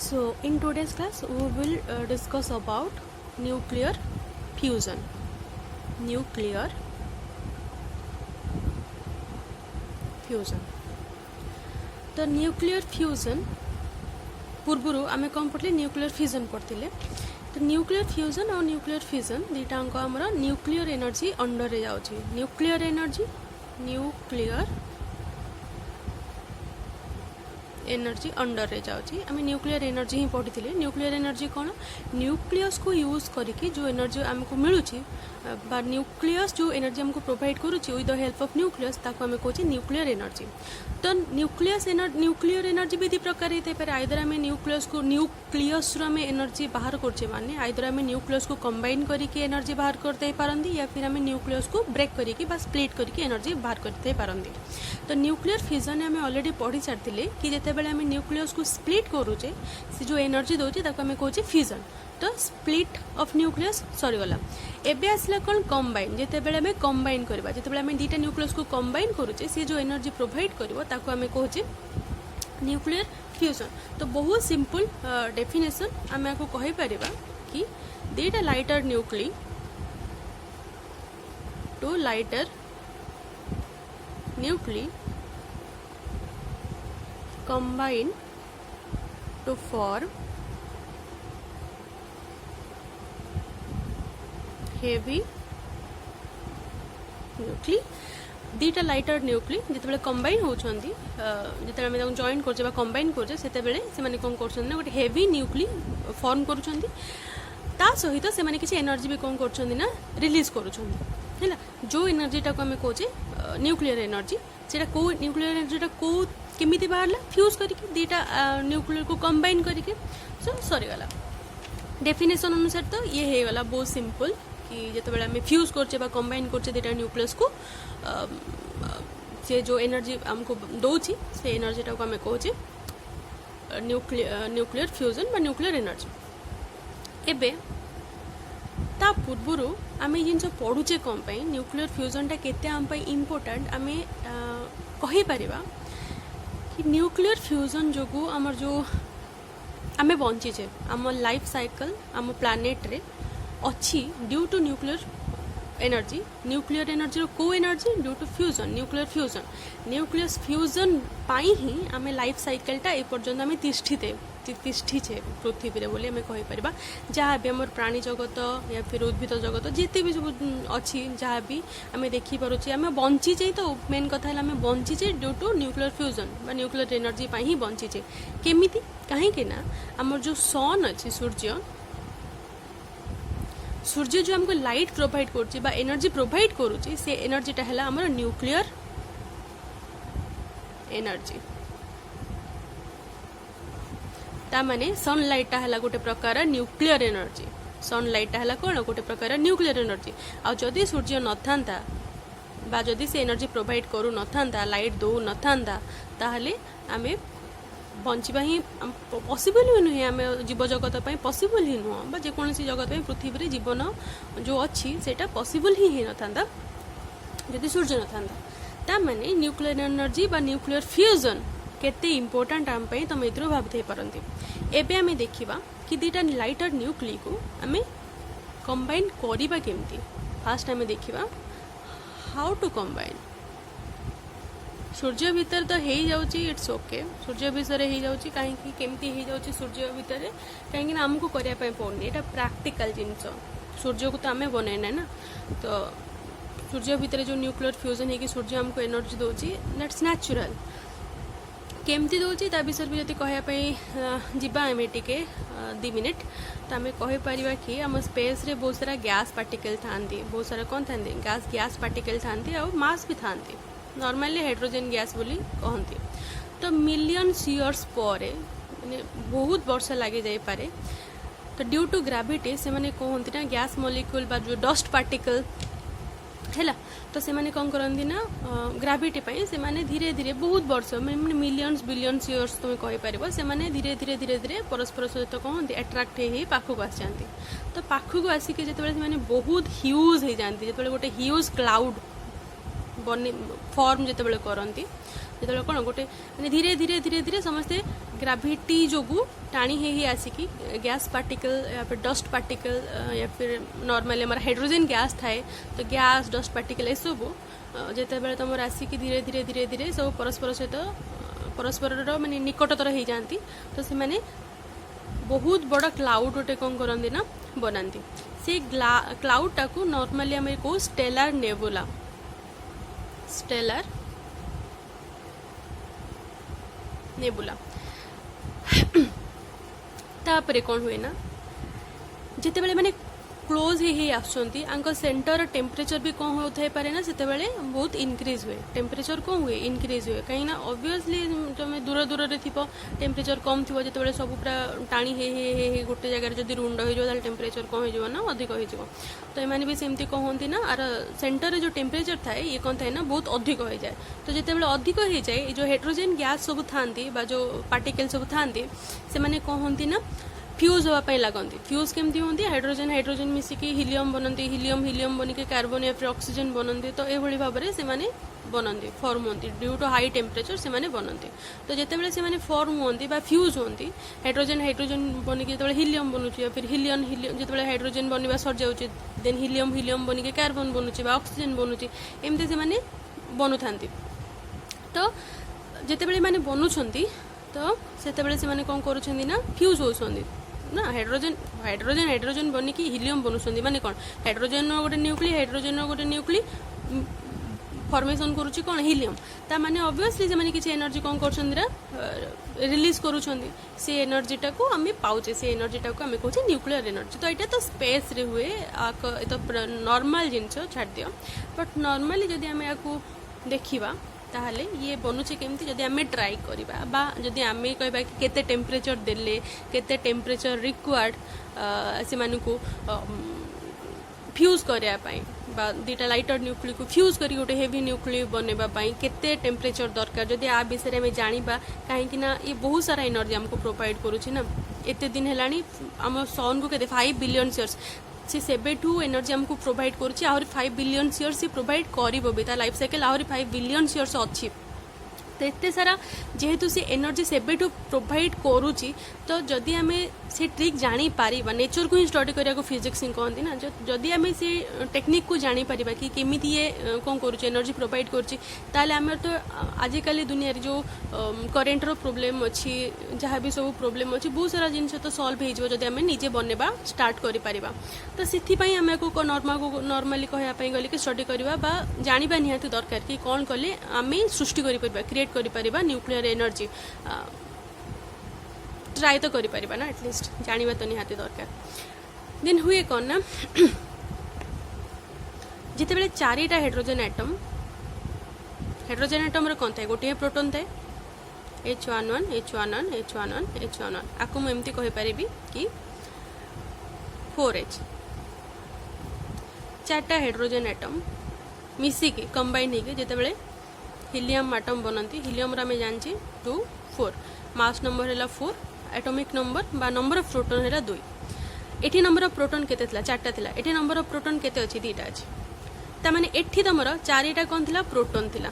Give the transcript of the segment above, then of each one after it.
So in today's class we will discuss about nuclear fusion. Nuclear fusion. तो nuclear fusion पूर्वर आम कौन पढ़े nuclear fusion पढ़ते तो न्यूक्लियर फ्यूजन और न्यूक्लियर फ्यूजन दुईटाक आमर न्यूक्लियर एनर्जी अंडर रे जाउछि न्यूक्लियर एनर्जी अंडर रे जाउछि आम न्यूक्लियर एनर्जी ही पढ़ी न्यूक्लियर एनर्जी कौन न्यूक्लियस को यूज करके जो एनर्जी आमको मिलूची बा न्यूक्लियस जो एनर्जी आमको प्रोवाइड करुच्ची with the help of nucleus ताको आम कहूँ न्यूक्लियर एनर्जी तो न्यूक्लियर एनर्जी भी दी प्रकार होता है आइदर आम न्यूक्लियस आम एनर्जी बाहर करछे माने आइदर आम न्यूक्लियस को कंबाइन करके एनर्जी बाहर करते पारंदी या फिर आम न्यूक्लियस को ब्रेक करके बा स्प्लिट करके एनर्जी बाहर करते पारंदी तो न्यूक्लियर फ्यूजन आम ऑलरेडी पढ़ी सारी कि जितेबाला आम न्यूक्लियस को स्प्लिट करुचे से जो एनर्जी दौचे ताको आम कहूँ फ्यूजन तो स्प्लिट ऑफ न्यूक्लियस सरीगला एबे आसला कौन कंबाइन जितेबाला आम कंबाइन करबा जितेबाला आम दुईटा न्यूक्लियस को कंबाइन करुचे से जो एनर्जी प्रोवाइड करिवो ताको आम कहूँ न्यूक्लियर फ्यूजन तो बहुत सिंपल डेफिनेशन आम आपको कहि परिबा कि दुईटा lighter nuclei two lighter nuclei combine to form heavy nuclei दुईटा लाइटर न्यूक्ली जिते कंबाइन होती जिते आम जॉइन कर कंबाइन करछे से कौन कर गोटे हेवी न्यूक्ली फॉर्म करुँच सहित से किसी एनर्जी भी कौन कर रिलीज करुँच जो एनर्जीटा को आम कहे न्यूक्लियर एनर्जी से न्यूक्लियर एनर्जीटा कौ केमिति बाहरला फ्यूज करके दुईटा न्यूक्लियर को कंबाइन करके सरीगला डेफिनेशन अनुसार तो ये हो गला बहुत सिंपल कि जिते आम फ्यूज करछे बा कंबाइन करछे दुईटा न्यूक्लियस को से जो एनर्जी आमको दौची से एनर्जीटा को आम कहे न्यूक्लियर फ्यूजन बा न्यूक्लियर एनर्जी एबे ता पूर्वर आम जिन पढ़ुचे कौन न्यूक्लियर फ्यूजनटा केते आम इम्पोर्टेंट आम कहि परिबा कि न्यूक्लियर फ्यूजन जो आमर जो आम बंचीचे आम लाइफ साइकिल आम प्लानेट रे अच्छी ड्यू टू न्यूक्लियर एनर्जी को energy due to fusion nuclear fusion पाई ही आम लाइफ साइकिलटा ए पर्यंत आम तिष्ठीचे पृथ्वी बोली आम कहीपर जहाँ भी आम प्राणी जगत या फिर उद्भिद जगत जिते भी सब अच्छी जहाँ भी आम देखिपे आम बंचीचे तो मेन कथा है आम बंचीचे ड्यू टू न्यूक्लियर फ्यूजन बा न्यूक्लियर एनर्जी ही बंचीचे केमिति कहीं आमर जो सन अच्छी सूर्य जो हमको लाइट प्रोवाइड कर एनर्जी प्रोवाइड करुच्ची से एनर्जीटा है आमर न्यूक्लियर एनर्जी तामाने सनलाइटा है गोटे प्रकार न्यूक्लियर एनर्जी सनलाइटा है कौन गोटे प्रकार न्यूक्लियर एनर्जी आ जदि सूर्य न था बा जदि से एनर्जी प्रोवाइड करू न था लाइट दौ न था ताहले आमे बंचवा ही पॉसिबल ही नुहे आम जीव जगत पॉसिबल ही नुह बा जेकोसी जगत पृथ्वी जीवन जो अच्छी सेटा पॉसिबल ही न था जदि सूर्य न था तामाने न्यूक्लियर एनर्जी बा न्यूक्लियर फ्यूजन केते इम्पोर्टेंट आम तुम ये भावी पारती एबे आमे देखिबा कि दुईटा लाइटर न्यूक्ली को आम कंबाइन करिबा केमती फास्ट आमे देखिबा हाउ टू कंबाइन सूर्य भीतर तो हो जाऊँगी इट्स ओके सूर्य विषय हो जाऊँगी कहीं केमती हो जाऊँगी सूर्य भितर कहीं आमको करने पड़नी यहाँ प्राक्टिकल जिनस सूर्य को तो आम बनैना ना तो सूर्य भितर जो न्यूक्लियर फ्यूजन हो सूर्य आमको एनर्जी दौची दैट्स नेचुरल केमती दौची ता विषय भी जब कहवाई जीवा आम टे 2 मिनिट तो आम कहीपर कि आम स्पेस रे बहुत सारा गैस पार्टिकल था बहुत सारा कौन था गैस पार्टिकल था मास भी था नॉर्मली हाइड्रोजन गैस बोली कहती तो मिलियंस इयर्स पर बहुत वर्ष लगे जाई पारे तो ड्यू टू ग्राविटी से माने कहती ना गैस मॉलिक्यूल बा जो डस्ट पार्टिकल है तो से माने कौन करती ना ग्राविटी से माने धीरे धीरे बहुत वर्ष मैंने मिलियंस बिलियंस इयर्स तुम कहीपर से माने धीरे धीरे धीरे धीरे परस्पर सहित कहते अट्राक्ट हो पाखक आसी जाती तो पाखक आसिक जो बहुत ह्यूज हो जाती जो गोटे ह्यूज क्लाउड बने फॉर्म जिते करती जो कौन गोटे धीरे धीरे धीरे धीरे समस्ते ग्राविटी जोगु टाणी ही आसिकी गैस पार्टिकल या फिर डस्ट पार्टिकल या फिर नॉर्मली हमारा हाइड्रोजन गैस थाए तो गैस डस्ट पार्टिकल ये सब जिते बड़े तुम आसिकी धीरे धीरे धीरे धीरे सब परस्पर सहित परस्पर माने निकटतर हो जाती तो से माने बहुत बड़ा क्लाउड गोटे कौन करती ना बनाती से क्लाउड टाकू नॉर्मली आम को स्टेलर नेबुला स्टेलर नेबुला तापरे कौन हुए ना जिते बड़े माने क्लोज ही आसुँच सेंटर टेम्परेचर भी कौन होता पारे ना से बहुत इनक्रीज हुए टेम्परेचर कौन हुए इनक्रीज हुए कहीं ऑब्वियसली तुम दूर दूर रे थी टेम्परेचर कम थी जो सब पूरा टाणी हे गोटे जगह जब रुंड हो टेम्परेचर कौन हो ना अधिक हो तो ये भी सेमती कहती ना आर सेंटर जो टेम्परेचर थाए ये कौन थाए ना बहुत अधिक हो जाए तो जिते अधिक हो जाए जो हाइड्रोजन गैस सब था जो पार्टिकल सब था से कहती ना फ्यूज होगापी लगती फ्यूज केमती होती हाइड्रोजन हाइड्रोजन मिसिकी हिलियम बनती हिलियम हिलियम बनिकी कार्बन या फिर ऑक्सीजन बनती तो ये भाव में से बनती फॉर्म होती ड्यू टू हाई टेम्परेचर से बनती तो जिते से फॉर्म होती फ्यूज होती हाइड्रोजन हाइड्रोजन बनिकी जो हिलियम बनूची या फिर हिलियन हिलियम जो हाइड्रोजन बनवा सर जाऊँगी देन हिलियम हिलियम बनिकी कार्बन बनूची ऑक्सीजन बनूची एमती से बनु था तो जिते माने बनुंट तो से कौन कर फ्यूज होती ना हाइड्रोजन हाइड्रोजन हाइड्रोजन बनिकी हिलियम बनुंट माने कौन हाइड्रोजन गोटे न्यूक्ली फॉर्मेशन करुच्ची कौन हिलियम ता माने ऑब्वियसली से किसी एनर्जी कौन कर रिलीज करुँच से एनर्जी टाक आम पाचे से एनर्जी टाक आम कहे न्यूक्लियर एनर्जी तो यहाँ तो स्पेस रे हुए तो नॉर्मल जिनस छाड़ दियो बट नॉर्मली जदि आम या देखा ताहले ये बनूचे केमती जदि आम ट्राई करवा जदि आम कहबा कि केते टेम्परेचर देले केते टेम्परेचर रिक्वायर्ड से मानकू फ्यूज करने दीटा लाइटर न्यूक्ली को फ्यूज कर गोटे हेवी न्यूक्ली बनवाई केते टेम्परेचर दरकार जदि आ विषय में जाना कहीं ये बहुत सारा एनर्जी आमको प्रोवाइड करुच्ची ना एते दिन है आम सन को के 5 बिलियन इयर्स से सेबेठू एनर्जी आमको प्रोवाइड करुच्ची आहरी 5 बिलियन इयर्स से प्रोवाइड कर लाइफ साइकिल आहरी 5 बिलियन इयर्स अच्छी तो एत सारा जेहेतु से एनर्जी सेबेठू प्रोवाइड करुच्ची तो जदि आम से ट्रिक जानी पारिबा नेचर को ही स्टडी करिया को फिजिक्स ही कहती ना जदि आम से टेक्निक को जानी पारिबा कि केमिति ये कौन करुच्ची एनर्जी प्रोवाइड करुच्ची ताले आम तो आजिकल दुनिया जो करेन्ट रो प्रोब्लेम अच्छी जहाँ भी सब प्रोब्लेम अच्छी बहुत सारा जिन तो सल्व हो जदि आम निजे बनवा स्टार्ट करि पारिबा तो से आम को नॉर्मली कहवाई गले कि स्टडी करवा जाना निहाती दरकार कि कौन कले आम सृष्टि क्रिएट कर न्यूक्लियर एनर्जी ट्राई तो करिपरिबा ना एटलिस्ट जानिबा तो निहाती दरकार देन हुए कौन ना जिते बेले चारिटा हाइड्रोजन एटम रे कौन थाए गोटे प्रोटॉन थाए H11 H11 H11 H11 आपको मुझे एमती कहि परिबी कि 4H चारटा हाइड्रोजन एटम मिसिकी कंबाइन होके जिते बेले हिलियम एटम बनती हिलियम आम जानी 2 4 मास नंबर है 4 एटॉमिक नंबर बा नंबर ऑफ प्रोटॉन है 2 एठी नंबर ऑफ प्रोटॉन केते थिला चारटा थिला एठी नंबर ऑफ प्रोटॉन केते अछि दीटा अछि ता माने एठी तमरो चारिटा कोन थिला प्रोटॉन थिला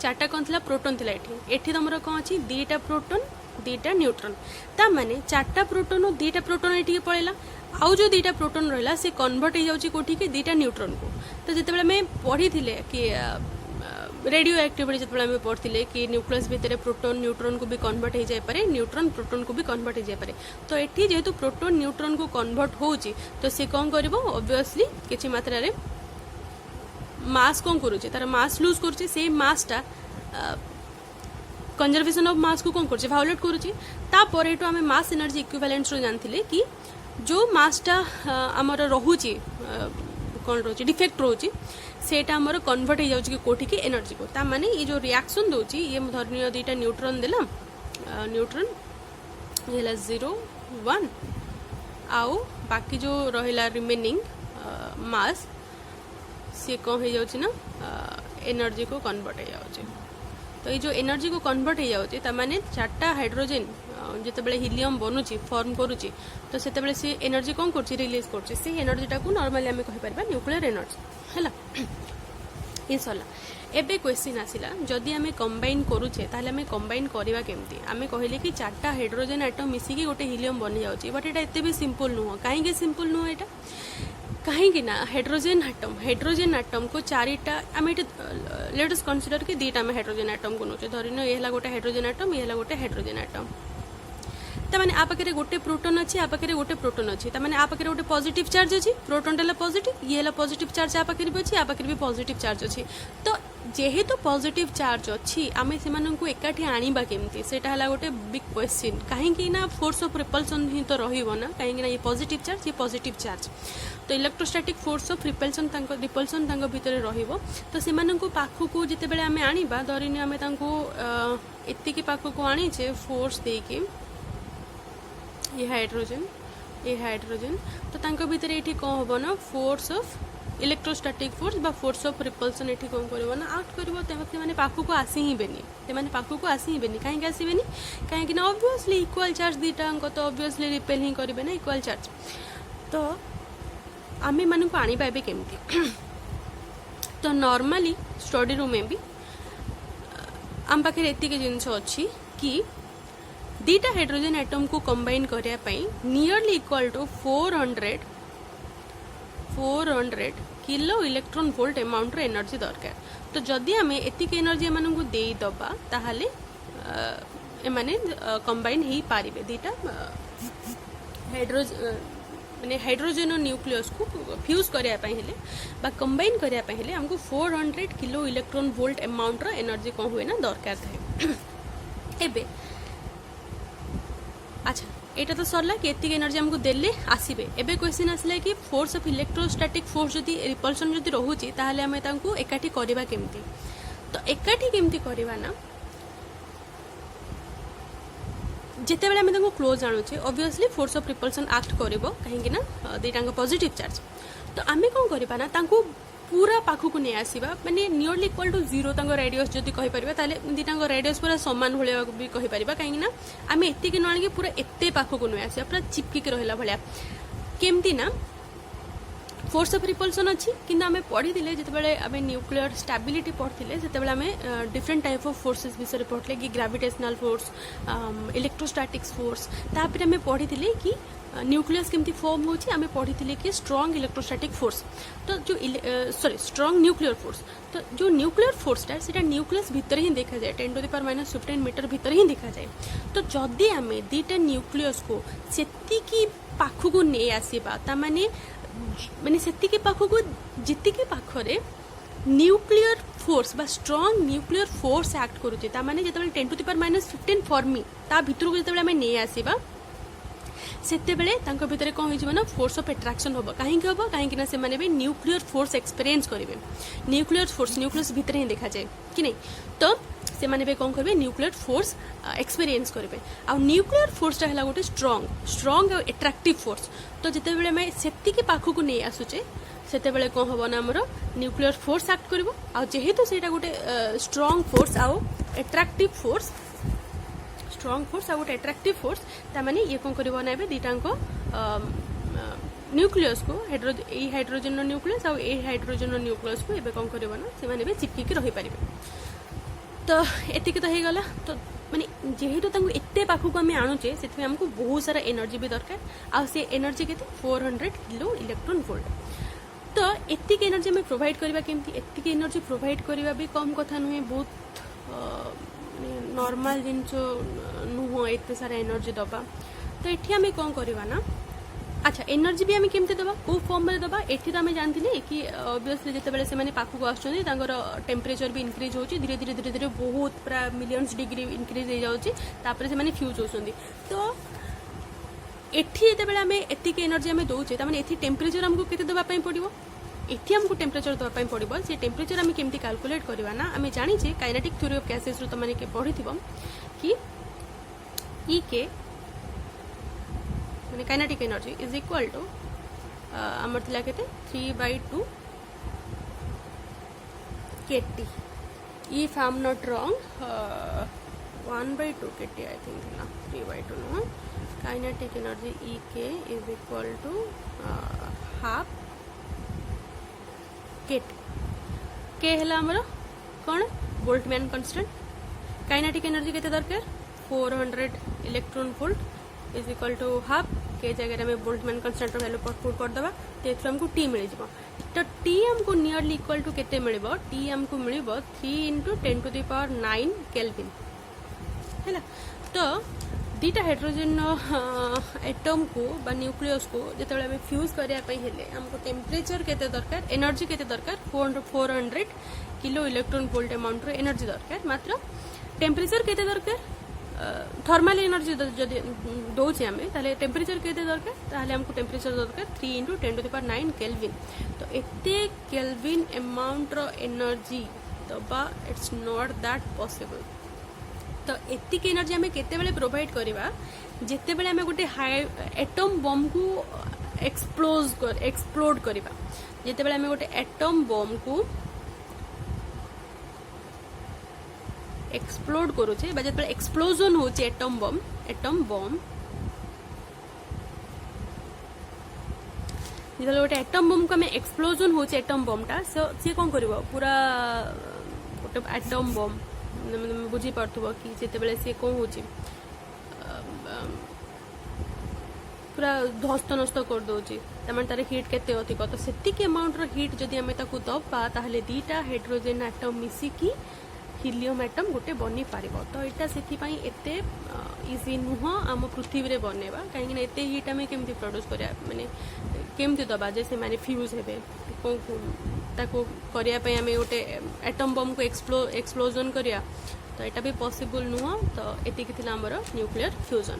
चारटा कोन थिला प्रोटॉन थिला एठी तमरो कोन अछि दीटा प्रोटॉन दीटा न्यूट्रॉन ता माने चारटा प्रोटॉन और दीटा प्रोटॉन एठी पळेला आउ जो दीटा प्रोटॉन रहला से कन्वर्ट हो जाउची कोठी के दीटा न्यूट्रॉन को तो जेते बेले मैं पढ़ी थिले कि रेडियो एक्टिविटी जो आम पढ़ते कि न्यूक्लियस भितर प्रोटॉन न्यूट्रॉन को भी कन्वर्ट हो जाए न्यूट्रॉन प्रोटॉन को भी कन्वर्ट हो जाए तो ये जेहेतु प्रोटॉन न्यूट्रॉन को कन्वर्ट होची तो सी कौन कर ऑब्वियसली किसी मात्रा रे मास कौन करुचे तार मास लूज करुचे से मासटा कंजर्वेशन ऑफ मास को कौन करुचे वायोलेट करुचे तापर एटू आम मास एनर्जी इक्विवेलेंस रो जानथिले कि जो मासटा आमर रहुची कौन रोचे डिफेक्ट रोचे सेटा आमर कन्वर्ट हो जाउची कोठी की एनर्जी को ता माने ये जो रिएक्शन दोची ये धरनीय दुईटा न्यूट्रॉन देला न्यूट्रॉन ये 0 1 आउ बाकी जो रहिला रिमेनिंग मास से कौन हो जाउची ना एनर्जी को कन्वर्ट हो जाउची तो ये जो एनर्जी को कन्वर्ट हो जाउची ता माने चारटा हाइड्रोजन जिते बेले हिलियम बनूची फॉर्म करुची तो सेते बेले से एनर्जी कौन करची रिलीज करची से एनर्जी टाको नॉर्मली आम कहि परबा न्यूक्लियर एनर्जी हैला ये सरला एबे क्वेश्चन आसिला जदि आमे कंबाइन करूचे ताहले आमे कंबाइन करबा केमती आमे कहले कि चारटा हाइड्रोजन एटम मिसिकी गोटे हीलियम बनि जाउची बट एटा एते भी सिंपल नुह काहे सिंपल नुह एटा कहीं ना हाइड्रोजन एटम को चारिटा आम लेट अस कंसीडर कि दीटा आम हाइड्रोजन एटम को नौचे धरिन ये गोटे हाइड्रोजन एटम ये गोटे हाइड्रोजन एटम तमाने आ पाखे गोटे प्रोटोन अच्छी आ पाखे गोटे प्रोटोन अच्छी तमाने आ पाखे गोटे पॉजिटिव चार्ज अच्छी प्रोटोन पॉजिटिव ये पॉजिटिव चार्ज आ पाखे भी अच्छी आ पाखे भी पॉजिटिव चार्ज अच्छी तो जेहेतु पॉजिटिव चार्ज अच्छी आमे सेमानंकु एकाठी आनिबा केमती सेटा हला गोटे बिग क्वेश्चन कहीं ना फोर्स ऑफ रिपल्सन ही तो रहिबो ना कहीं ना ये पॉजिटिव चार्ज तो इलेक्ट्रोस्टैटिक फोर्स ऑफ रिपल्सन तांको भितर रहिबो तो सेमानंकु पाखुकु जेते बेले आमे आनिबा धरिने आमे तांको एत्तिकी पाखुकु आनिचे फोर्स देकी ये हाइड्रोजन तो तांको भितर एठी कोन होबो ना फोर्स ऑफ इलेक्ट्रोस्टैटिक फोर्स बा फोर्स ऑफ रिपल्सन एठी कोन करबो ना आउट करबो तेमते माने पाखुकु आसी ही बेनी ते माने पाखुकु आसी ही बेनी काहे आसी बेनी काहे कि ना ऑब्वियसली इक्वल चार्ज दीटा अंक तो ऑब्वियसली रिपेल ही करबे ना इक्वल चार्ज तो आमे मानकु आनी पाबे केमती तो नॉर्मली स्टडी रूम में भी आम पाखे एतिके जिंस अच्छी कि दीटा हाइड्रोजन एटम को कंबाइन करिया पई nearly equal to 400 kilo electron volt amount रे एनर्जी दरकार तो जदि आमे एतिके एनर्जी एमानंकु देई दबा ताहाले एमाने कंबाइन ही पारिबे दीटा हाइड्रोजन और न्यूक्लियस को फ्यूज करिया पई हेले बा कंबाइन करिया पई हेले हमको 400 किलो इलेक्ट्रॉन वोल्ट अमाउंट रो एनर्जी कोन हुए ना दरकार थाए एबे अच्छा एटा तो सरला कि एतिक एनर्जी हमको देले आसीबे एबे क्वेश्चन आसला कि फोर्स ऑफ इलेक्ट्रोस्टैटिक फोर्स जदि रिपल्सन जदि रहुची ताहले हमें तांको एकाठी करबा केमती तो एकाठी केमती करबा ना जिते बेले आम क्लोज आणुचे obviously force of repulsion act करिवो कहीं ना दुईटांग पॉजिटिव चार्ज तो आम कौन करबा ना तांको पूरा पाखु नहीं आसवा माने नियरली इक्वल टू 0 रेडियस जदि कहि परिबा ताले दुईटांग रेडियस पूरा समान भलिया भी कहि परिबा कहीं ना आम एतिक न आनिके पूरा एते पाखु नहीं आसवा पूरा चिपकिक रहिला भलिया केमती ना फोर्स ऑफ रिपल्सन अच्छी कि आम पढ़ी जिते आम न्यूक्लियर स्टेबिलिटी पढ़ते से डिफरेंट टाइप ऑफ फोर्सेस विषय पढ़ते कि ग्रेविटेशनल फोर्स इलेक्ट्रोस्टैटिक्स फोर्स तापर आम पढ़ी कि न्यूक्लियस केमती फॉर्म होची आम पढ़ी कि स्ट्रॉन्ग इलेक्ट्रोस्टैटिक फोर्स तो जो स्ट्रॉन्ग न्यूक्लियर फोर्स तो जो न्यूक्लियर फोर्सटा से न्यूक्लियस भितर ही देखा जाए 10⁻⁻15 मीटर भितर ही देखा जाए तो जदि आम दुईटा न्यूक्लियस को सेतिकी पाखु नहीं आसवा तामाने माने सेतिके पाखु जितिके पाखरे न्यूक्लियर फोर्स बा स्ट्रॉन्ग न्यूक्लियर फोर्स एक्ट करूचे ता माने जेतेबेले 10⁻15 फॉर्मी ता भितर को जेतेबेले आमे नहीं आसीबा सेतेबेले तांको भितरे कोन होइजबो ना फोर्स ऑफ अट्रैक्शन होबो काहे कि होबो काहे कि ना से माने भी न्यूक्लियर फोर्स एक्सपीरियंस करिवे न्यूक्लियर फोर्स न्यूक्लियस भितर ही देखा जाए कि नहीं तो से माने भी कोन करबे न्यूक्लियर फोर्स एक्सपीरियंस करिवे आ न्यूक्लियर फोर्स ता हला गोटे स्ट्रॉन्ग और अट्रैक्टिव फोर्स तो जेतेबेले मैं सेति के पाखु को नहीं आसुचे सेतेबेले कोन होबो ना हमरो न्यूक्लियर फोर्स एक्ट करबो आ जेहेतु सेटा गोटे स्ट्रॉन्ग फोर्स आ अट्रैक्टिव फोर्स आ गोटे अट्रैक्टिव फोर्स ता माने ये कोन करबो ना बे दीटांको न्यूक्लियस को हाइड्रोजन न्यूक्लियस आ हाइड्रोजन न्यूक्लियस को एबे कोन करबो ना से माने बे चिपकी रही पारिबे तो एतिक तो होगला तो माने जेहेतु तांको एते पाखु को आम आणुचे से आमको बहुत सारा एनर्जी भी दरकार आ से एनर्जी केते 400 किलो इलेक्ट्रॉन वोल्ट तो एतिक एनर्जी आम प्रोवाइड करबा केमती एतिक एनर्जी प्रोवाइड करबा भी कम कथा नुहे बहुत नॉर्मल जिनस नुह एते सारा एनर्जी दबा तो एठी आम कौन करबा ना अच्छा एनर्जी भी आम केमती दबा को फॉर्म में दबा एठी तो आम जानथिले कि ऑब्वियसली जेतेबेले से माने पाखु को आछुछन्ती तांगर टेम्परेचर भी इंक्रीज होची धीरे धीरे बहुत पूरा मिलियंस डिग्री इंक्रीज हो जाउची तापर से माने फ्यूज होसुंदी तो एठी जेतेबेले आम एतिक एनर्जी आम दउचे त माने एठी टेम्परेचर हमको केते दबा पई पड़िबो एठी हमको टेम्परेचर दबा पई पड़िबो से टेम्परेचर आम केमती कैलकुलेट करबा ना आम जानि जे काइनेटिक थ्योरी ऑफ गैसेस रो त माने के पढ़िथिबो कि ई के माने kinetic energy is equal to आमर थिला केते 3/2 kT if I am not wrong 1/2 kT I think थिला 3/2 no kinetic energy EK is equal to half kT के है आमर कौन बोल्टमैन कांस्टेंट काइनेटिक एनर्जी केते दरकार 400 electron volt is equal to half के जगह में बोल्टमैन कांस्टेंट वैल्यू पुट कर दबा तो हमको टी मिल जाव तो टी हमको नियरली इक्वल टू केते मिलिबो टी हमको मिलिबो 3 × 10⁹ केल्विन हैला तो दीटा हाइड्रोजन एटम को बा न्यूक्लियस को जेतेबेले हमें फ्यूज करिया पई हेले हमको टेम्परेचर केते दरकार एनर्जी केते दरकार 400 किलो इलेक्ट्रॉन वोल्ट अमाउंट रो एनर्जी दरकार मात्र टेम्परेचर केते दरकार थर्मल एनर्जी जदि दौचे आम ताले टेम्परेचर केते दरकार ताले हमको टेम्परेचर दरकार 3 × 10⁹ केल्विन तो एते केल्विन अमाउंट रो एनर्जी दबा इट्स नॉट दैट पॉसिबल तो एतिक एनर्जी आम केते प्रोवाइड करवा जिते बेले आम गोटे एटम बम को एक्सप्लोड करवा जिते बेले आम गोटे एटम बम को एक्सप्लोड करूचे बा जिते एक्सप्लोजन होचे एटम बम जिते गोटे एटम बम को आम एक्सप्लोजन होचे एटम बमटा सी कौन कर पूरा गोटे एटम बम बुझी पार्थुव कि जिते बेले सी कौन होची पूरा ध्वस्त नष्ट कर दौची तमाने तार हिट केते अधिक तो सेतिक अमाउंट रो हिट जदि आमे ताकू दबा ताहले दीटा हाइड्रोजन एटम मिसिकी हीलियम एटम गोटे बनी पारिबो तो एटा सेति पई एते इजी नुह आम पृथ्वी रे बनेबा काहे कि एते हिट आमे केमति प्रोड्यूस करिया माने केमति दबा जे से माने फ्यूज हेबे ताको करिया पई आमे गोटे एटम बम को एक्सप्लोजन करिया तो एटा भी पॉसिबल नुह तो एतिक थिला हमर न्यूक्लियर फ्यूजन।